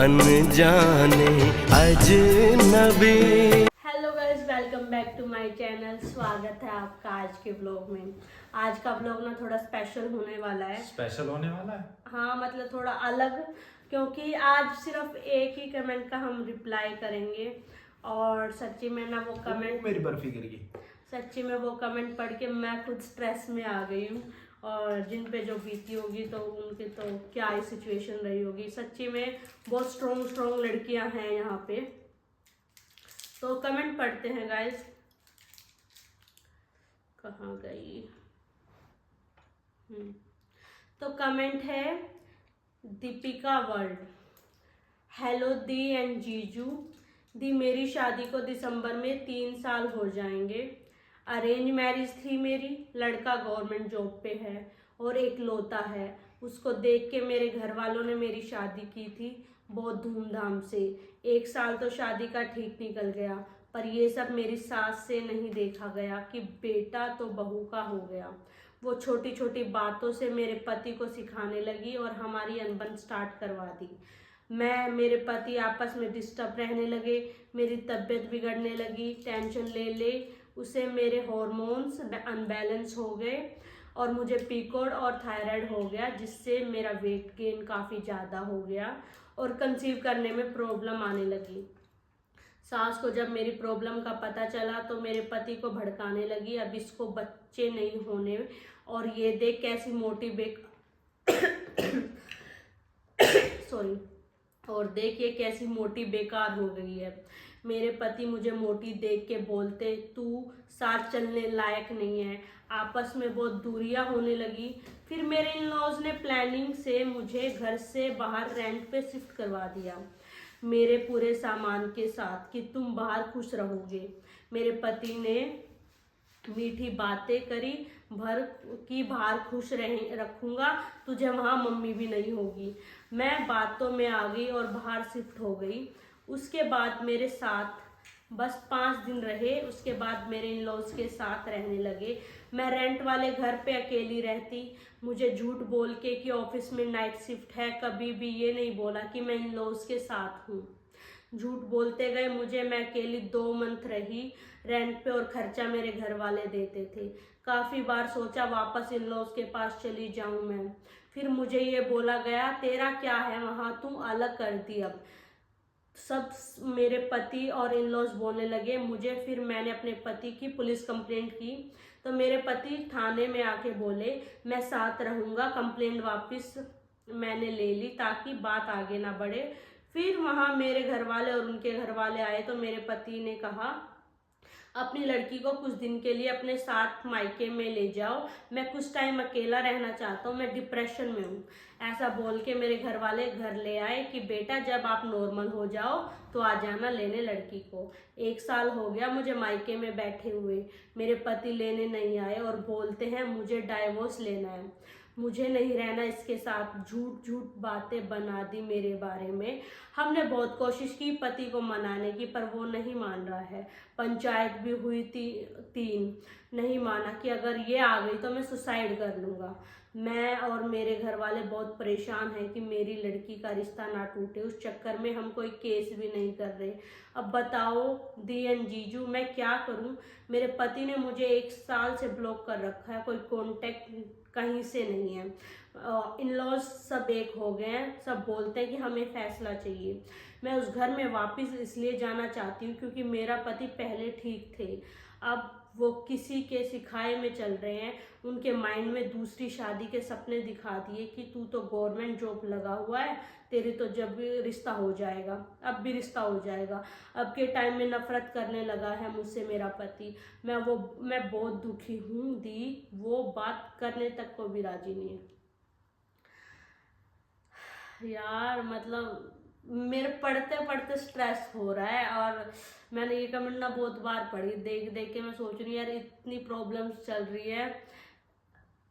अनजाने अजनबी। Hello guys, welcome back to my channel. स्वागत है आपका आज के ब्लॉग में। आज का ब्लॉग ना थोड़ा स्पेशल होने वाला है। स्पेशल होने वाला है? हाँ, मतलब थोड़ा अलग, क्योंकि आज सिर्फ एक ही कमेंट का हम रिप्लाई करेंगे। और सच्ची में ना वो कमेंट, मेरी बर्फी गिर गई। सच्ची में वो कमेंट पढ़ के मैं खुद स्ट्रेस में आ गई हूँ। और जिन पे जो बीती होगी तो उनके तो क्या ही सिचुएशन रही होगी। सच्ची में बहुत स्ट्रॉन्ग लड़कियां हैं यहाँ पे। तो कमेंट पढ़ते हैं गाइस। कहाँ गई? तो कमेंट है Deepika world. Hello the and जीजू। दी, मेरी शादी को दिसंबर में 3 साल हो जाएंगे। अरेंज मैरिज थी मेरी। लड़का गवर्नमेंट जॉब पे है और एक लौता है। उसको देख के मेरे घर वालों ने मेरी शादी की थी बहुत धूमधाम से। 1 साल तो शादी का ठीक निकल गया, पर ये सब मेरी सास से नहीं देखा गया कि बेटा तो बहू का हो गया। वो छोटी छोटी बातों से मेरे पति को सिखाने लगी और हमारी अनबन स्टार्ट करवा दी। मेरे पति आपस में डिस्टर्ब रहने लगे। मेरी तबीयत बिगड़ने लगी। टेंशन ले ले उसे मेरे हार्मोन्स अनबैलेंस हो गए और मुझे पीकोड और थायराइड हो गया, जिससे मेरा वेट गेन काफ़ी ज़्यादा हो गया और कंसीव करने में प्रॉब्लम आने लगी। सास को जब मेरी प्रॉब्लम का पता चला तो मेरे पति को भड़काने लगी, अब इसको बच्चे नहीं होने और ये देख कैसी मोटी सॉरी और देखिए कैसी मोटी बेकार हो गई है। मेरे पति मुझे मोटी देख के बोलते, तू साथ चलने लायक नहीं है। आपस में बहुत दूरियां होने लगी। फिर मेरे इन लॉज ने प्लानिंग से मुझे घर से बाहर रेंट पे शिफ्ट करवा दिया, मेरे पूरे सामान के साथ, कि तुम बाहर खुश रहोगे। मेरे पति ने मीठी बातें करी बाहर खुश रखूंगा तुझे, वहां मम्मी भी नहीं होगी। मैं बातों में आ गई और बाहर शिफ्ट हो गई। उसके बाद मेरे साथ बस 5 दिन रहे। उसके बाद मेरे इन लॉज के साथ रहने लगे। मैं रेंट वाले घर पे अकेली रहती। मुझे झूठ बोल के कि ऑफिस में नाइट शिफ्ट है, कभी भी ये नहीं बोला कि मैं इन लॉज के साथ हूँ। झूठ बोलते गए मुझे। मैं अकेली 2 मंथ रही रेंट पे और खर्चा मेरे घर वाले देते थे। काफ़ी बार सोचा वापस इन लॉज के पास चली जाऊं मैं। फिर मुझे ये बोला गया, तेरा क्या है वहाँ, तू अलग कर दी अब। सब मेरे पति और इन लॉज बोलने लगे मुझे। फिर मैंने अपने पति की पुलिस कंप्लेंट की तो मेरे पति थाने में आके बोले मैं साथ रहूँगा। कंप्लेंट वापस मैंने ले ली ताकि बात आगे ना बढ़े। फिर वहाँ मेरे घर वाले और उनके घर वाले आए तो मेरे पति ने कहा अपनी लड़की को कुछ दिन के लिए अपने साथ मायके में ले जाओ, मैं कुछ टाइम अकेला रहना चाहता हूँ, मैं डिप्रेशन में हूँ। ऐसा बोल के मेरे घर वाले घर ले आए कि बेटा जब आप नॉर्मल हो जाओ तो आ जाना लेने लड़की को। 1 साल हो गया मुझे मायके में बैठे हुए। मेरे पति लेने नहीं आए और बोलते हैं मुझे डाइवोर्स लेना है, मुझे नहीं रहना इसके साथ। झूठ बातें बना दी मेरे बारे में। हमने बहुत कोशिश की पति को मनाने की, पर वो नहीं मान रहा है। पंचायत भी हुई थी 3, नहीं माना कि अगर ये आ गई तो मैं सुसाइड कर लूँगा। मैं और मेरे घर वाले बहुत परेशान हैं कि मेरी लड़की का रिश्ता ना टूटे। उस चक्कर में हम कोई केस भी नहीं कर रहे। अब बताओ दी एंड जीजू मैं क्या करूं? मेरे पति ने मुझे 1 साल से ब्लॉक कर रखा है, कोई कांटेक्ट कहीं से नहीं है। इन लॉज सब एक हो गए हैं, सब बोलते हैं कि हमें फैसला चाहिए। मैं उस घर में वापस इसलिए जाना चाहती हूँ क्योंकि मेरा पति पहले ठीक थे, अब वो किसी के सिखाए में चल रहे हैं। उनके माइंड में दूसरी शादी के सपने दिखा दिए कि तू तो गवर्नमेंट जॉब लगा हुआ है, तेरे तो जब भी रिश्ता हो जाएगा, अब भी रिश्ता हो जाएगा। अब के टाइम में नफरत करने लगा है मुझसे मेरा पति। मैं बहुत दुखी हूँ दी, वो बात करने तक को भी राजी नहीं है। यार मतलब मेरे पढ़ते पढ़ते स्ट्रेस हो रहा है और मैंने ये कमेंट ना बहुत बार पढ़ी। देख देख के मैं सोच रही हूँ यार इतनी प्रॉब्लम्स चल रही है।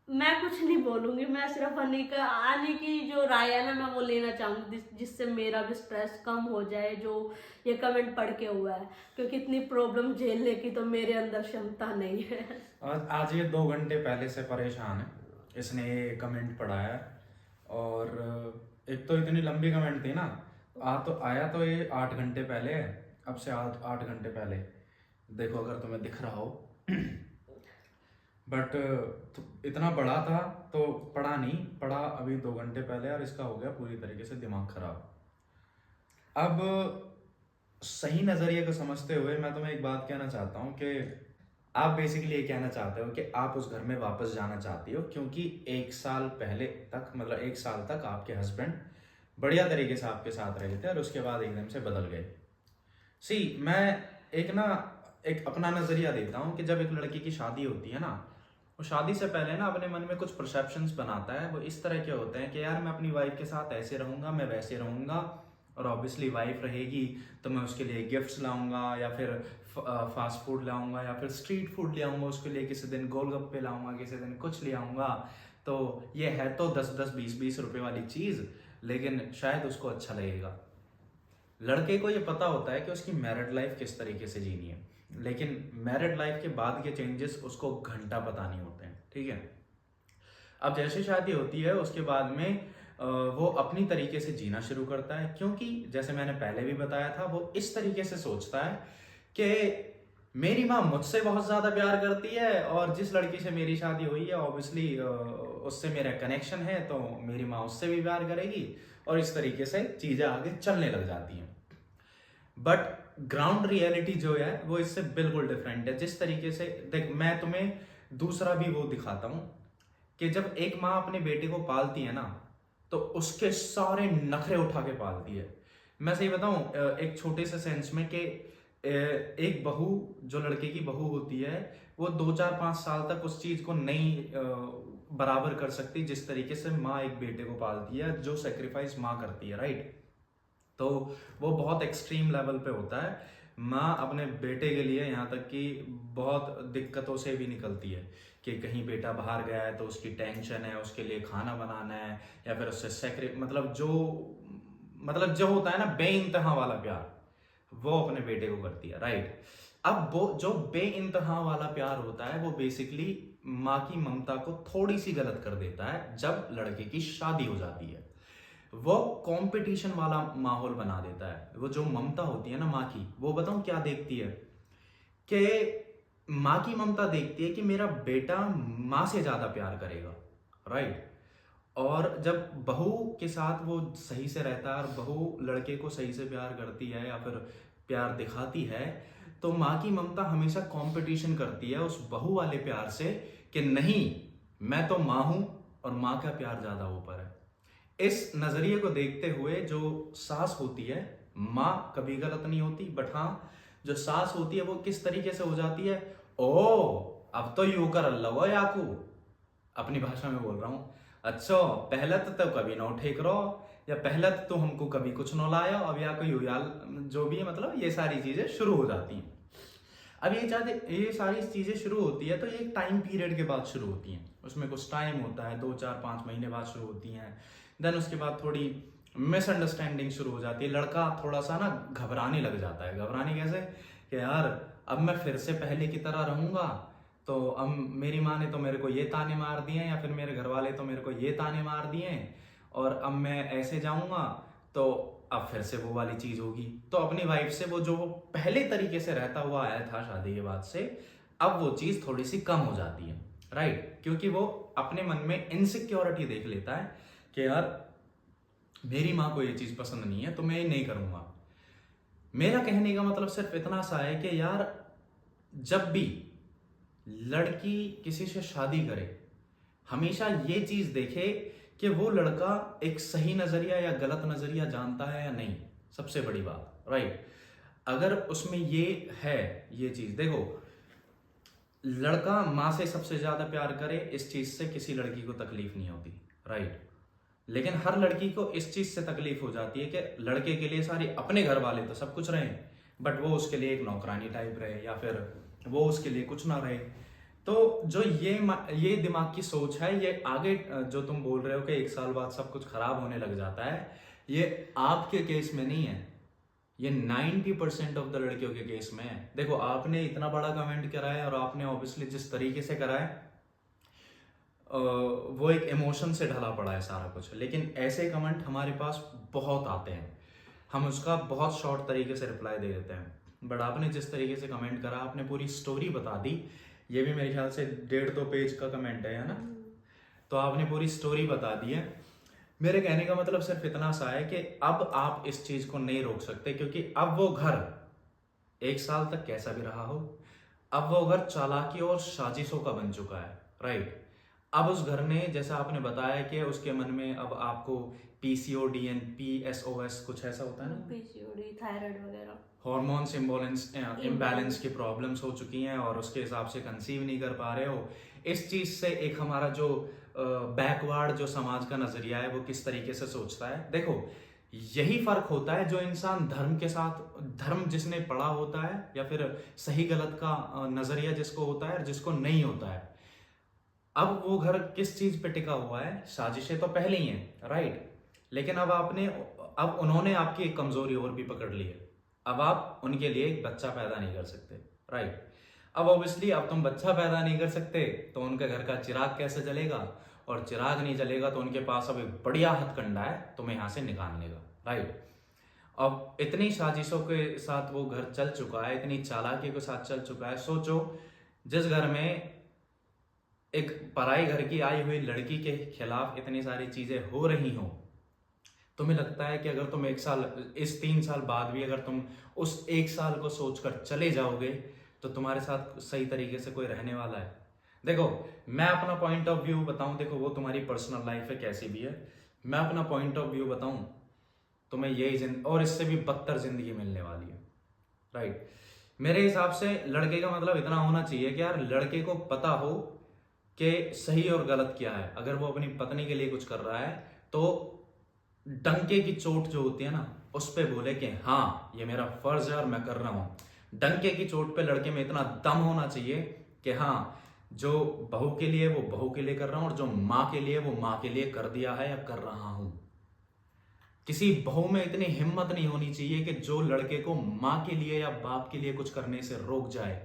मैं कुछ नहीं बोलूंगी, मैं सिर्फ आने की जो राय है ना मैं वो लेना चाहूंगी जिससे मेरा भी स्ट्रेस कम हो जाए, जो ये कमेंट पढ़ के हुआ है। क्योंकि इतनी प्रॉब्लम झेलने की तो मेरे अंदर क्षमता नहीं है। आज ये 2 घंटे पहले से परेशान है, इसने ये कमेंट पढ़ा है। और एक तो इतनी लंबी कमेंट थी ना, तो आया तो ये 8 घंटे पहले है, अब से 8 घंटे पहले। देखो अगर तुम्हें दिख रहा हो। बट तो इतना बड़ा था तो पड़ा नहीं, पड़ा अभी 2 घंटे पहले, और इसका हो गया पूरी तरीके से दिमाग खराब। अब सही नज़रिए को समझते हुए मैं तुम्हें एक बात कहना चाहता हूँ कि आप बेसिकली ये कहना चाहते हो कि आप उस घर में वापस जाना चाहती हो, क्योंकि 1 साल पहले तक, मतलब 1 साल तक आपके हस्बैंड बढ़िया तरीके से आपके साथ रहे थे और उसके बाद एकदम से बदल गए। मैं एक अपना नज़रिया देता हूँ कि जब एक लड़की की शादी होती है ना, वो शादी से पहले ना अपने मन में कुछ परसेप्शंस बनाता है। वो इस तरह के होते हैं कि यार मैं अपनी वाइफ के साथ ऐसे रहूँगा, मैं वैसे रहूँगा, और ऑब्वियसली वाइफ रहेगी तो मैं उसके लिए गिफ्ट्स लाऊंगा, या फिर फास्ट फूड लाऊंगा, या फिर स्ट्रीट फूड ले आऊँगा उसके लिए, किसी दिन गोलगप्पे लाऊंगा, किसी दिन कुछ ले आऊँगा। तो ये है तो 10-10, 20-20 रुपए वाली चीज़, लेकिन शायद उसको अच्छा लगेगा। लड़के को ये पता होता है कि उसकी मैरिड लाइफ किस तरीके से जीनी है, लेकिन मैरिड लाइफ के बाद के चेंजेस उसको घंटा पता नहीं होते हैं, ठीक है। अब जैसे शादी होती है उसके बाद में वो अपनी तरीके से जीना शुरू करता है, क्योंकि जैसे मैंने पहले भी बताया था, वो इस तरीके से सोचता है कि मेरी माँ मुझसे बहुत ज़्यादा प्यार करती है, और जिस लड़की से मेरी शादी हुई है ऑब्वियसली उससे मेरा कनेक्शन है, तो मेरी माँ उससे भी प्यार करेगी, और इस तरीके से चीज़ें आगे चलने लग जाती हैं। बट ग्राउंड रियलिटी जो है वो इससे बिल्कुल डिफरेंट है। जिस तरीके से देख, मैं तुम्हें दूसरा भी वो दिखाता हूँ कि जब एक माँ अपने बेटे को पालती है ना, तो उसके सारे नखरे उठा के पालती है। मैं सही बताऊं, एक छोटे से सेंस में कि एक बहू, जो लड़के की बहू होती है, वो 2-4-5 साल तक उस चीज को नहीं बराबर कर सकती जिस तरीके से माँ एक बेटे को पालती है, जो सेक्रीफाइस माँ करती है, राइट। तो वो बहुत एक्सट्रीम लेवल पे होता है। माँ अपने बेटे के लिए यहाँ तक कि बहुत दिक्कतों से भी निकलती है कि कहीं बेटा बाहर गया है तो उसकी टेंशन है, उसके लिए खाना बनाना है, या फिर उससे मतलब जो होता है ना बेइंतहा वाला प्यार, वो अपने बेटे को करती है, राइट। अब वो जो बेइंतहा वाला प्यार होता है वो बेसिकली माँ की ममता को थोड़ी सी गलत कर देता है जब लड़के की शादी हो जाती है। वो कंपटीशन वाला माहौल बना देता है। वो जो ममता होती है ना माँ की, वो बताऊं क्या देखती है कि माँ की ममता देखती है कि मेरा बेटा माँ से ज्यादा प्यार करेगा, राइट। और जब बहू के साथ वो सही से रहता है और बहू लड़के को सही से प्यार करती है या फिर प्यार दिखाती है, तो माँ की ममता हमेशा कंपटीशन करती है उस बहू वाले प्यार से कि नहीं, मैं तो माँ हूं और माँ का प्यार ज्यादा ऊपर है। इस नजरिए को देखते हुए जो सास होती है, माँ कभी गलत नहीं होती, बट हाँ जो सास होती है वो किस तरीके से हो जाती है, ओ अब तो यू कर अल्लाह याकू, अपनी भाषा में बोल रहा हूँ। अच्छा पहले तो कभी ना उठे करो, या पहले तो हमको कभी कुछ न लाया, अब या कोई याल जो भी है, मतलब ये सारी चीजें शुरू हो जाती हैं। अब ये सारी चीजें शुरू होती है तो ये एक टाइम पीरियड के बाद शुरू होती हैं, उसमें कुछ टाइम होता है, 2-4-5 महीने बाद शुरू होती हैं। देन उसके बाद थोड़ी मिसअंडरस्टैंडिंग शुरू हो जाती है, लड़का थोड़ा सा ना घबराने लग जाता है। घबराने कैसे कि यार अब मैं फिर से पहले की तरह रहूंगा, तो अब मेरी माँ ने तो मेरे को ये ताने मार दिए हैं, या फिर मेरे घर वाले तो मेरे को ये ताने मार दिए हैं, और अब मैं ऐसे जाऊंगा तो अब फिर से वो वाली चीज होगी। तो अपनी वाइफ से वो जो पहले तरीके से रहता हुआ आया था शादी के बाद से, अब वो चीज थोड़ी सी कम हो जाती है, राइट। क्योंकि वो अपने मन में इनसिक्योरिटी देख लेता है कि यार मेरी माँ को ये चीज पसंद नहीं है तो मैं ये नहीं करूंगा। मेरा कहने का मतलब सिर्फ इतना सा है कि यार जब भी लड़की किसी से शादी करे, हमेशा ये चीज देखे कि वो लड़का एक सही नजरिया या गलत नजरिया जानता है या नहीं, सबसे बड़ी बात, राइट। अगर उसमें ये है, ये चीज देखो, लड़का माँ से सबसे ज्यादा प्यार करे, इस चीज से किसी लड़की को तकलीफ नहीं होती, राइट। लेकिन हर लड़की को इस चीज से तकलीफ हो जाती है कि लड़के के लिए सारी अपने घर वाले तो सब कुछ रहे, बट वो उसके लिए एक नौकरानी टाइप रहे, या फिर वो उसके लिए कुछ ना रहे। तो जो ये दिमाग की सोच है, ये आगे जो तुम बोल रहे हो कि 1 साल बाद सब कुछ खराब होने लग जाता है, ये आपके केस में नहीं है, ये 90% ऑफ द लड़कियों के केस में है। देखो आपने इतना बड़ा कमेंट करा है, और आपने ऑब्वियसली जिस तरीके से करा है वो एक इमोशन से ढला पड़ा है सारा कुछ, लेकिन ऐसे कमेंट हमारे पास बहुत आते हैं। हम उसका बहुत शॉर्ट तरीके से रिप्लाई दे देते हैं। बट आपने जिस तरीके से कमेंट करा, आपने पूरी स्टोरी बता दी। ये भी मेरे ख्याल से 1.5-2 पेज का कमेंट है ना, तो आपने पूरी स्टोरी बता दी है। मेरे कहने का मतलब सिर्फ इतना सा है कि अब आप इस चीज को नहीं रोक सकते, क्योंकि अब वो घर 1 साल तक कैसा भी रहा हो, अब वो घर चालाकी और साजिशों का बन चुका है, राइट। अब उस घर ने, जैसा आपने बताया कि उसके मन में अब आपको पीसीओडी एंड पीएसओएस कुछ ऐसा होता है ना, पीसीओडी, थायराइड वगैरह, हार्मोन्स इम्बैलेंस की प्रॉब्लम्स हो चुकी हैं और उसके हिसाब से कंसीव नहीं कर पा रहे हो। इस चीज से एक हमारा जो बैकवर्ड जो समाज का नजरिया है वो किस तरीके से सोचता है, देखो यही फर्क होता है जो इंसान धर्म के साथ, धर्म जिसने पढ़ा होता है या फिर सही गलत का नजरिया जिसको होता है और जिसको नहीं होता है। अब वो घर किस चीज पे टिका हुआ है, साजिशें तो पहले ही हैं, राइट, लेकिन अब उन्होंने आपकी एक कमजोरी और भी पकड़ ली है। अब आप उनके लिए एक बच्चा पैदा नहीं कर सकते, राइट। अब ऑब्वियसली अब तुम बच्चा पैदा नहीं कर सकते तो उनके घर का चिराग कैसे जलेगा, और चिराग नहीं जलेगा तो उनके पास अब एक बढ़िया हथकंडा है तुम्हें यहाँ से निकालने का, राइट। अब इतनी साजिशों के साथ वो घर चल चुका है, इतनी चालाकी के साथ चल चुका है। सोचो जिस घर में एक पराई घर की आई हुई लड़की के खिलाफ इतनी सारी चीजें हो रही हो, तुम्हें लगता है कि अगर तुम 1 साल, इस 3 साल बाद भी अगर तुम उस 1 साल को सोचकर चले जाओगे तो तुम्हारे साथ सही तरीके से कोई रहने वाला है? देखो मैं अपना पॉइंट ऑफ व्यू बताऊं, देखो वो तुम्हारी पर्सनल लाइफ है कैसी भी है, मैं अपना पॉइंट ऑफ व्यू बताऊं तुम्हें यही और इससे भी बदतर जिंदगी मिलने वाली है, राइट। मेरे हिसाब से लड़के का मतलब इतना होना चाहिए कि यार लड़के को पता हो कि सही और गलत क्या है। अगर वो अपनी पत्नी के लिए कुछ कर रहा है तो डंके की चोट जो होती है ना उस पे बोले कि हाँ ये मेरा फर्ज है और मैं कर रहा हूं। डंके की चोट पे लड़के में इतना दम होना चाहिए कि हाँ जो बहू के लिए वो बहू के लिए कर रहा हूं और जो माँ के लिए वो माँ के लिए कर दिया है या कर रहा हूं। किसी बहू में इतनी हिम्मत नहीं होनी चाहिए कि जो लड़के को माँ के लिए या बाप के लिए कुछ करने से रोक जाए,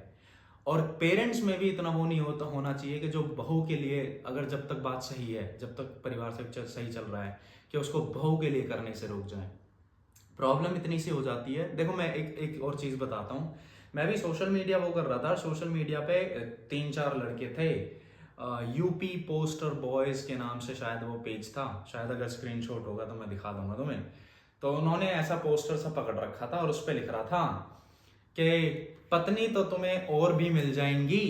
और पेरेंट्स में भी इतना वो नहीं होना चाहिए कि जो बहू के लिए, अगर जब तक बात सही है, जब तक परिवार से सही चल रहा है, कि उसको बहू के लिए करने से रोक जाए। प्रॉब्लम इतनी सी हो जाती है। देखो मैं एक और चीज बताता हूँ, मैं भी सोशल मीडिया वो कर रहा था, सोशल मीडिया पे 3-4 लड़के थे, यूपी पोस्टर बॉयज के नाम से शायद वो पेज था, शायद अगर स्क्रीनशॉट होगा तो मैं दिखा दूंगा तुम्हें। तो उन्होंने ऐसा पोस्टर सा पकड़ रखा था और उस पर लिख रहा था कि पत्नी तो तुम्हें और भी मिल जाएंगी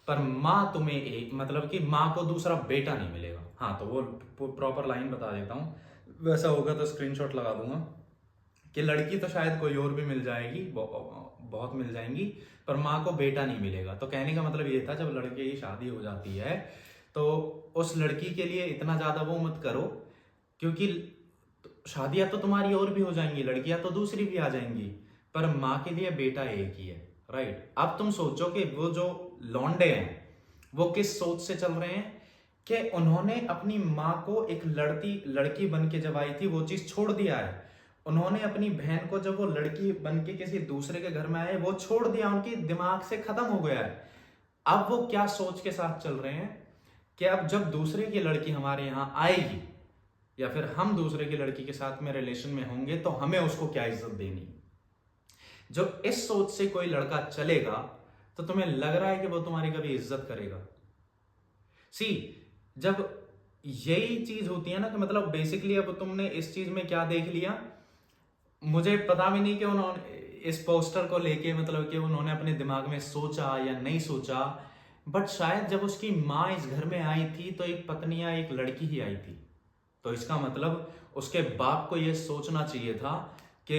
पर माँ तुम्हें एक, मतलब कि माँ को दूसरा बेटा नहीं मिलेगा। हाँ तो वो प्रॉपर लाइन बता देता हूँ, वैसा होगा तो स्क्रीनशॉट लगा दूंगा कि लड़की तो शायद कोई और भी मिल जाएगी, बहुत मिल जाएंगी, पर माँ को बेटा नहीं मिलेगा। तो कहने का मतलब ये था जब लड़के की शादी हो जाती है तो उस लड़की के लिए इतना ज्यादा वो मत करो, क्योंकि शादियां तो तुम्हारी और भी हो जाएंगी, लड़कियां तो दूसरी भी आ जाएंगी, पर माँ के लिए बेटा एक ही है, राइट। अब तुम सोचो कि वो जो लौंडे हैं वो किस सोच से चल रहे हैं कि उन्होंने अपनी माँ को एक लड़की बन के जब आई थी वो चीज छोड़ दिया है। उन्होंने अपनी बहन को जब वो लड़की बन के किसी दूसरे के घर में आए वो छोड़ दिया, उनके दिमाग से खत्म हो गया है। अब वो क्या सोच के साथ चल रहे हैं कि अब जब दूसरे की लड़की हमारे यहाँ आएगी या फिर हम दूसरे की लड़की के साथ में रिलेशन में होंगे तो हमें उसको क्या इज्जत देनी। जो इस सोच से कोई लड़का चलेगा तो तुम्हें लग रहा है कि वो तुम्हारी कभी इज्जत करेगा? सी जब यही चीज होती है ना कि मतलब बेसिकली अब तुमने इस चीज में क्या देख लिया, मुझे पता भी नहीं कि उन्होंने इस पोस्टर को लेके मतलब कि उन्होंने अपने दिमाग में सोचा या नहीं सोचा, बट शायद जब उसकी माँ इस घर में आई थी तो एक पत्नी या एक लड़की ही आई थी। तो इसका मतलब उसके बाप को यह सोचना चाहिए था कि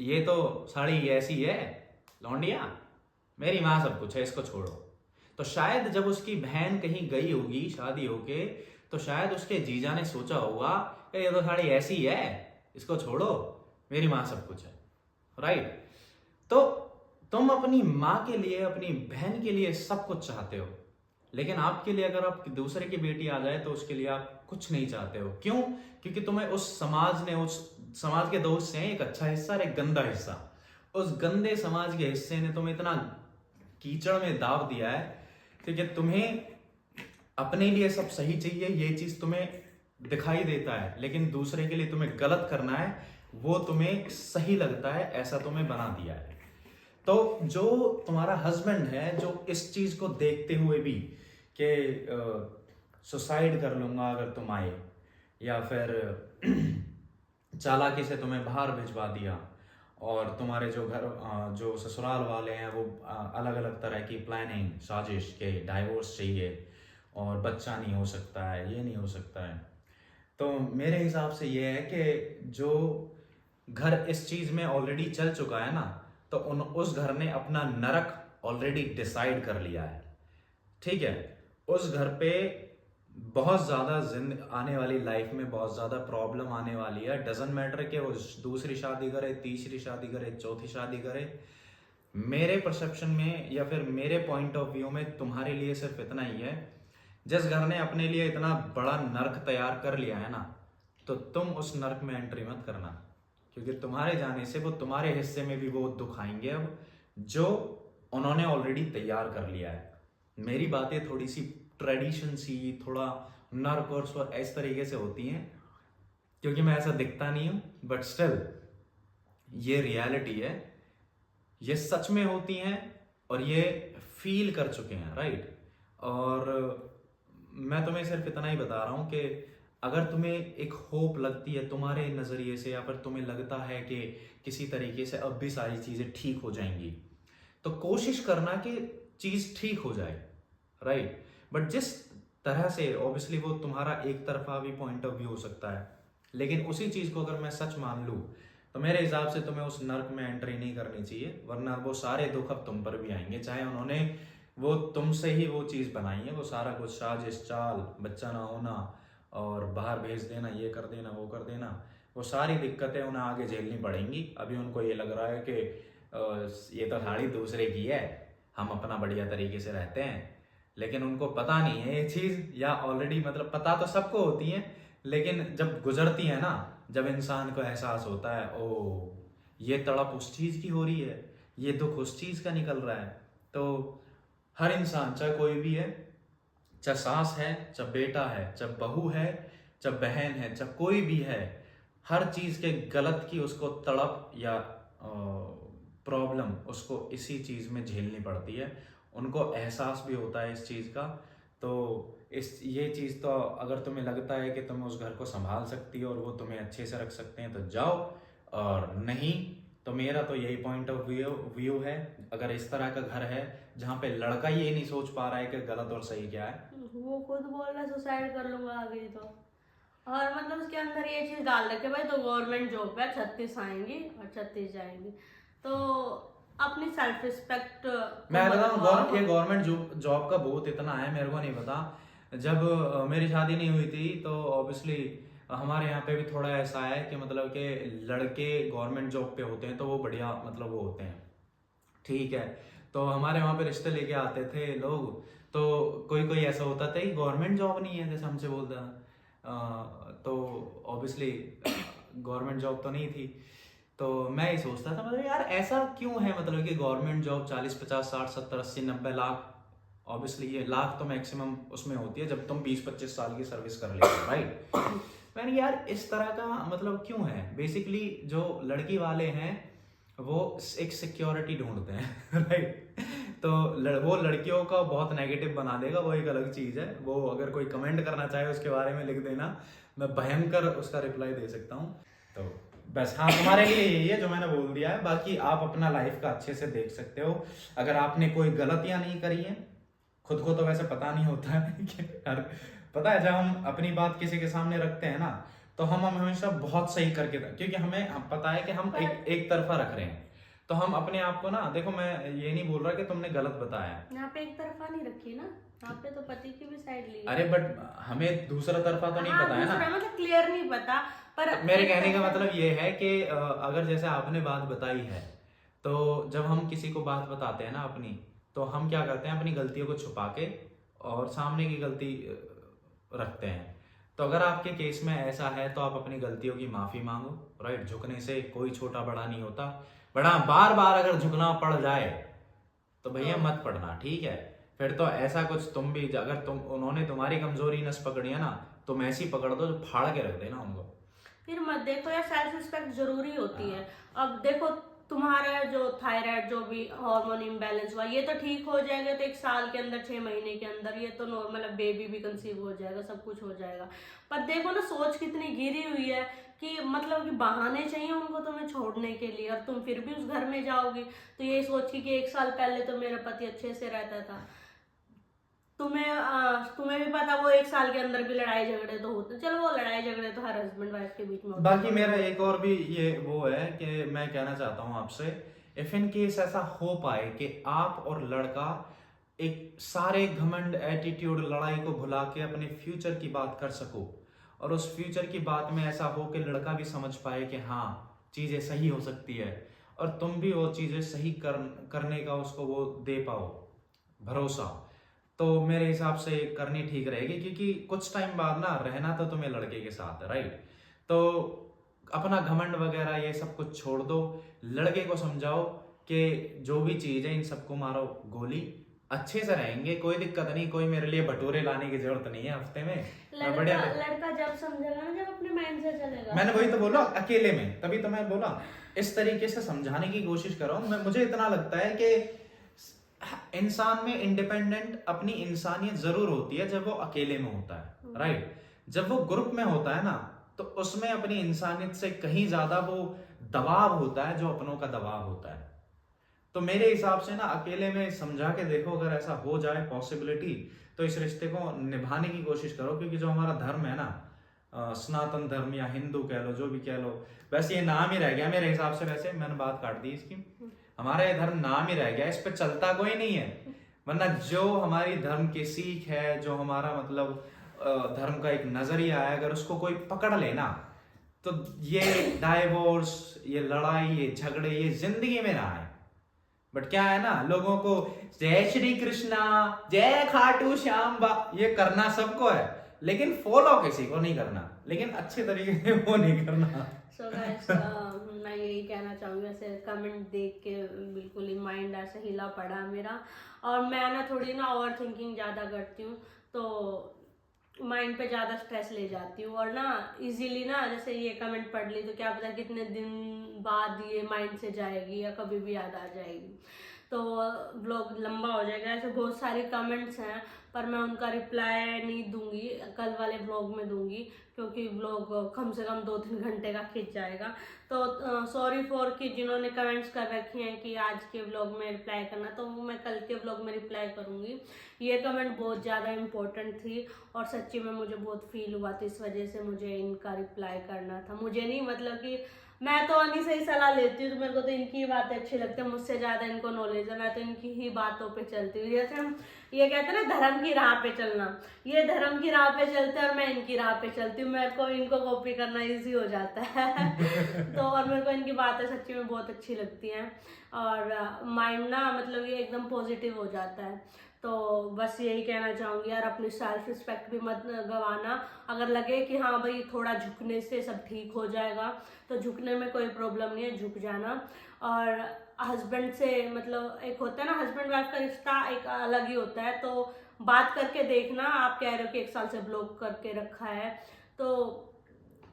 ये तो साड़ी ऐसी है लौंडिया, मेरी माँ सब कुछ है, इसको छोड़ो। तो शायद जब उसकी बहन कहीं गई होगी शादी होके तो शायद उसके जीजा ने सोचा होगा कि ये तो साड़ी ऐसी है, इसको छोड़ो, मेरी माँ सब कुछ है, राइट। तो तुम अपनी माँ के लिए, अपनी बहन के लिए सब कुछ चाहते हो, लेकिन आपके लिए अगर आप दूसरे की बेटी आ जाए तो उसके लिए आप कुछ नहीं चाहते हो। क्यों? क्योंकि तुम्हें उस समाज ने, उस समाज के 2 हिस्से हैं, एक अच्छा हिस्सा और एक गंदा हिस्सा। उस गंदे समाज के हिस्से ने तुम्हें इतना कीचड़ में दाब दिया है क्योंकि तुम्हें अपने लिए सब सही चाहिए, ये चीज तुम्हें दिखाई देता है, लेकिन दूसरे के लिए तुम्हें गलत करना है, वो तुम्हें सही लगता है, ऐसा तुम्हें बना दिया है। तो जो तुम्हारा हस्बैंड है, जो इस चीज को देखते हुए भी कि सुसाइड कर लूंगा अगर तुम आए, या फिर चालाकी से तुम्हें बाहर भिजवा दिया, और तुम्हारे जो घर जो ससुराल वाले हैं वो अलग अलग तरह की प्लानिंग साजिश के डाइवोर्स चाहिए और बच्चा नहीं हो सकता है, ये नहीं हो सकता है, तो मेरे हिसाब से ये है कि जो घर इस चीज में ऑलरेडी चल चुका है ना, तो उस घर ने अपना नरक ऑलरेडी डिसाइड कर लिया है। ठीक है, उस घर पे बहुत ज्यादा आने वाली लाइफ में बहुत ज्यादा प्रॉब्लम आने वाली है। डजंट मैटर कि वो दूसरी शादी करे, तीसरी शादी करे, चौथी शादी करे। मेरे परसेप्शन में या फिर मेरे पॉइंट ऑफ व्यू में तुम्हारे लिए सिर्फ इतना ही है, जिस घर ने अपने लिए इतना बड़ा नर्क तैयार कर लिया है ना, तो तुम उस नर्क में एंट्री मत करना, क्योंकि तुम्हारे जाने से वो तुम्हारे हिस्से में भी वो दुख आएंगे अब, जो उन्होंने ऑलरेडी तैयार कर लिया है। मेरी बातें थोड़ी सी ट्रेडिशन सी, थोड़ा नर्क और स्वर इस तरीके से होती हैं, क्योंकि मैं ऐसा दिखता नहीं हूं, बट स्टिल ये रियलिटी है, ये सच में होती हैं और ये फील कर चुके हैं, राइट। और मैं तुम्हें सिर्फ इतना ही बता रहा हूं कि अगर तुम्हें एक होप लगती है तुम्हारे नजरिए से, या फिर तुम्हें लगता है कि किसी तरीके से अब भी सारी चीजें ठीक हो जाएंगी, तो कोशिश करना कि चीज ठीक हो जाए, राइट। बट जिस तरह से, ऑब्वियसली वो तुम्हारा एक तरफा भी पॉइंट ऑफ व्यू हो सकता है, लेकिन उसी चीज को अगर मैं सच मान लूं, तो मेरे हिसाब से तुम्हें उस नर्क में एंट्री नहीं करनी चाहिए, वरना वो सारे दुख अब तुम पर भी आएंगे। चाहे उन्होंने वो तुमसे ही वो चीज बनाई है, वो सारा कुछ साजिश चाल, बच्चा ना होना और बाहर भेज देना, ये कर देना, वो कर देना, वो सारी दिक्कतें उन्हें आगे झेलनी पड़ेंगी। अभी उनको ये लग रहा है कि ये तो साड़ी दूसरे की है, हम अपना बढ़िया तरीके से रहते हैं, लेकिन उनको पता नहीं है ये चीज, या ऑलरेडी मतलब पता तो सबको होती है, लेकिन जब गुजरती है ना, जब इंसान को एहसास होता है ओ ये तड़प उस चीज की हो रही है, ये दुख उस चीज का निकल रहा है, तो हर इंसान, चाहे कोई भी है, चाहे सास है, चाहे बेटा है, चाहे बहू है, चाहे बहन है, चाहे कोई भी है, हर चीज के गलत की उसको तड़प या प्रॉब्लम उसको इसी चीज में झेलनी पड़ती है। उनको एहसास भी होता है इस चीज का। तो ये चीज तो अगर तुम्हें लगता है कि तुम उस घर को संभाल सकती हो और वो तुम्हें अच्छे से रख सकते हैं, तो जाओ, और नहीं तो मेरा तो यही पॉइंट ऑफ व्यू है। अगर इस तरह का घर है जहाँ पे लड़का ये नहीं सोच पा रहा है कि गलत और सही क्या है, वो खुद बोल रहा है सुसाइड कर लूंगा आगे, तो और मतलब उसके अंदर ये चीज डाल रखे भाई तो गवर्नमेंट जॉब है, 36 आएंगी और 36 जाएंगी, तो अपनी सेल्फ रिस्पेक्ट। मैं बताऊं, ये गवर्नमेंट जॉब का बहुत इतना है, मेरे को नहीं पता। जब मेरी शादी नहीं हुई थी तो ऑब्वियसली हमारे यहाँ पे भी थोड़ा ऐसा है कि मतलब कि लड़के गवर्नमेंट जॉब पे होते हैं तो वो बढ़िया मतलब वो होते हैं, ठीक है। तो हमारे वहाँ पे रिश्ते लेके आते थे लोग, तो कोई कोई ऐसा होता था कि गवर्नमेंट जॉब नहीं है, जैसे हमसे बोलता, तो ऑब्वियसली गवर्नमेंट जॉब तो नहीं थी। तो मैं ही सोचता था मतलब यार ऐसा क्यों है, मतलब कि गवर्नमेंट जॉब 40, 50, 60, 70, 80, 90 लाख, ऑब्वियसली ये लाख तो मैक्सिमम उसमें होती है जब तुम 20-25 साल की सर्विस कर लेते हो, राइट। मैंने यार इस तरह का मतलब क्यों है। बेसिकली जो लड़की वाले हैं वो एक सिक्योरिटी ढूंढते हैं राइट। तो वो लड़कियों का बहुत नेगेटिव बना देगा, वो एक अलग चीज है। वो अगर कोई कमेंट करना चाहे उसके बारे में लिख देना, मैं भयंकर उसका रिप्लाई दे सकता हूँ। तो बस हाँ, तुम्हारे लिए यही है जो मैंने बोल दिया है, बाकी आप अपना लाइफ का अच्छे से देख सकते हो। अगर आपने कोई गलतियां नहीं करी है, खुद को तो वैसे पता नहीं होता है कि पता है जब हम अपनी बात किसी के सामने रखते हैं ना, तो हम हमेशा बहुत सही करके, क्योंकि हमें पता है कि हम एक तरफा रख रहे हैं, तो हम अपने आप को ना, देखो मैं ये नहीं बोल रहा कि तुमने गलत बताया, यहाँ पे एक तरफा नहीं रखी ना, यहाँ पे तो पति की भी साइड ली। अरे बट हमें दूसरा तरफा तो नहीं पता है ना, मतलब क्लियर नहीं पता। पर मेरे कहने का मतलब ये है कि अगर जैसे आपने बात बताई है, तो जब हम किसी को बात बताते हैं ना अपनी, तो हम क्या करते हैं, अपनी गलतियों को छुपा के और सामने की गलती रखते हैं। तो अगर आपके केस में ऐसा है तो आप अपनी गलतियों की माफी मांगो, राइट। झुकने से कोई छोटा बड़ा नहीं होता, बड़ा बार बार अगर झुकना पड़ जाए तो भैया मत पड़ना, ठीक है। फिर तो ऐसा कुछ तुम भी, अगर उन्होंने तुम्हारी कमजोरी नस पकड़ी है ना, तुम ऐसी पकड़ दो जो फाड़ के रख देना उनको। फिर मत देखो यार, सेल्फ रिस्पेक्ट जरूरी होती है। अब देखो तुम्हारा जो थायराइड जो भी हार्मोन इम्बैलेंस हुआ ये तो ठीक हो जाएगा तो 1 साल के अंदर 6 महीने के अंदर, ये तो नॉर्मल है, बेबी भी कंसीव हो जाएगा, सब कुछ हो जाएगा। पर देखो ना सोच कितनी गिरी हुई है कि मतलब कि बहाने चाहिए उनको तुम्हें छोड़ने के लिए, और तुम फिर भी उस घर में जाओगी तो ये सोच कि 1 साल पहले तो मेरा पति अच्छे से रहता था। तुम्हें भी पता वो 1 साल के अंदर भी लड़ाई झगड़े तो होते, चलो वो लड़ाई झगड़े तो हर हस्बैंड वाइफ के बीच में होते हैं। बाकी मेरा एक और भी ये वो है कि मैं कहना चाहता हूँ आपसे, इफ इन केस ऐसा हो पाए कि आप और लड़का एक सारे घमंड एटीट्यूड लड़ाई को भुला के अपने फ्यूचर की बात कर सको, और उस फ्यूचर की बात में ऐसा हो कि लड़का भी समझ पाए कि हाँ चीजें सही हो सकती है, और तुम भी वो चीजें सही करने का उसको वो दे पाओ भरोसा, तो मेरे हिसाब से करनी ठीक रहेगी। क्योंकि कुछ टाइम बाद ना रहना तो तुम्हें लड़के के साथ है, राइट? तो अपना घमंड वगैरह ये सब कुछ छोड़ दो, लड़के को समझाओ कि जो भी चीज है इन सबको मारो गोली, अच्छे से रहेंगे, कोई दिक्कत नहीं, कोई मेरे लिए भटूरे लाने की जरूरत नहीं है हफ्ते में। लड़का जब समझेगा ना, जब अपने माइंड से चलेगा। मैंने वही तो बोला अकेले में, तभी तो मैं बोला इस तरीके से समझाने की कोशिश कर रहा हूँ। मुझे इतना लगता है कि इंसान में इंडिपेंडेंट अपनी इंसानियत जरूर होती है जब वो अकेले में होता है, राइट? जब वो ग्रुप में होता है ना तो उसमें अपनी इंसानियत से कहीं ज्यादा वो दबाव होता है जो अपनों का दबाव होता है। तो मेरे हिसाब से ना अकेले में समझा के देखो, अगर ऐसा हो जाए पॉसिबिलिटी तो इस रिश्ते को निभाने की कोशिश करो। क्योंकि जो हमारा धर्म है ना, सनातन धर्म या हिंदू कह लो, जो भी कह लो, वैसे ये नाम ही रह गया मेरे हिसाब से। वैसे मैंने बात काट दी इसकी, हमारा ये धर्म नाम ही रह गया, इस पे चलता कोई नहीं है। वरना जो हमारी धर्म की सीख है, जो हमारा मतलब धर्म का एक नजरिया है, अगर उसको कोई पकड़ लेना तो ये डाइवोर्स, ये लड़ाई, ये झगड़े, ये जिंदगी में ना आए। बट क्या है ना, लोगों को जय श्री कृष्णा, जय खाटू श्याम ये करना सबको है, लेकिन फॉलो किसी को नहीं करना, लेकिन अच्छे तरीके से वो नहीं करना। So guys, मैं यही कहना चाहूँगी। ऐसे कमेंट देख के बिल्कुल ही माइंड ऐसे हिला पड़ा मेरा, और मैं ना थोड़ी ना ओवर थिंकिंग ज़्यादा करती हूँ, तो माइंड पे ज़्यादा स्ट्रेस ले जाती हूँ, और ना इजीली ना जैसे ये कमेंट पढ़ ली तो क्या पता कितने दिन बाद ये माइंड से जाएगी या कभी भी याद आ जाएगी, तो व्लॉग लंबा हो जाएगा। ऐसे बहुत सारे कमेंट्स हैं पर मैं उनका रिप्लाई नहीं दूंगी, कल वाले व्लॉग में दूंगी, क्योंकि व्लॉग कम से कम 2-3 घंटे का खिंच जाएगा। तो सॉरी फॉर कि जिन्होंने कमेंट्स कर रखे हैं कि आज के व्लॉग में रिप्लाई करना, तो मैं कल के व्लॉग में रिप्लाई करूंगी। ये कमेंट बहुत ज़्यादा इम्पोर्टेंट थी और सच्ची में मुझे बहुत फील हुआ, तो इस वजह से मुझे इनका रिप्लाई करना था। मुझे नहीं, मतलब कि मैं तो अन्नी से ही सलाह लेती हूँ, तो मेरे को तो इनकी बातें अच्छी लगती है, मुझसे ज़्यादा इनको नॉलेज है, मैं तो इनकी ही बातों पे चलती हूँ। जैसे हम ये कहते हैं ना धर्म की राह पे चलना, ये धर्म की राह पे चलते हैं और मैं इनकी राह पे चलती हूँ, मेरे को इनको कॉपी करना इजी हो जाता है। तो और मेरे को इनकी बातें सच्ची में बहुत अच्छी लगती हैं, और माइंड ना मतलब ये एकदम पॉजिटिव हो जाता है। तो बस यही कहना चाहूँगी यार, अपनी सेल्फ रिस्पेक्ट भी मत गंवाना। अगर लगे कि हाँ भाई थोड़ा झुकने से सब ठीक हो जाएगा, तो झुकने में कोई प्रॉब्लम नहीं है, झुक जाना। और हस्बैंड से मतलब एक होता है ना, हस्बैंड वाइफ का रिश्ता एक अलग ही होता है, तो बात करके देखना। आप कह रहे हो कि 1 साल से ब्लॉक करके रखा है, तो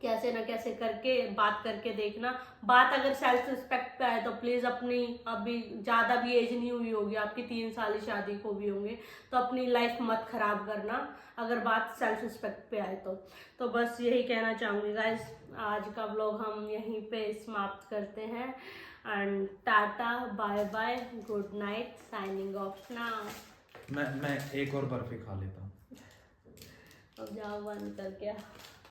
कैसे ना कैसे करके बात करके देखना। बात अगर सेल्फ रिस्पेक्ट पे आए तो प्लीज़ अपनी, अभी ज़्यादा भी एज नहीं हुई होगी आपकी, 3 साल ही शादी को भी होंगे, तो अपनी लाइफ मत खराब करना अगर बात सेल्फ रिस्पेक्ट पे आए तो बस यही कहना चाहूँगी गाइस। आज का व्लॉग हम यहीं पे समाप्त करते हैं, and tata bye bye, good night, signing off now. मैं एक और बर्फी खा लेता हूँ। अब जाओ बंद करके।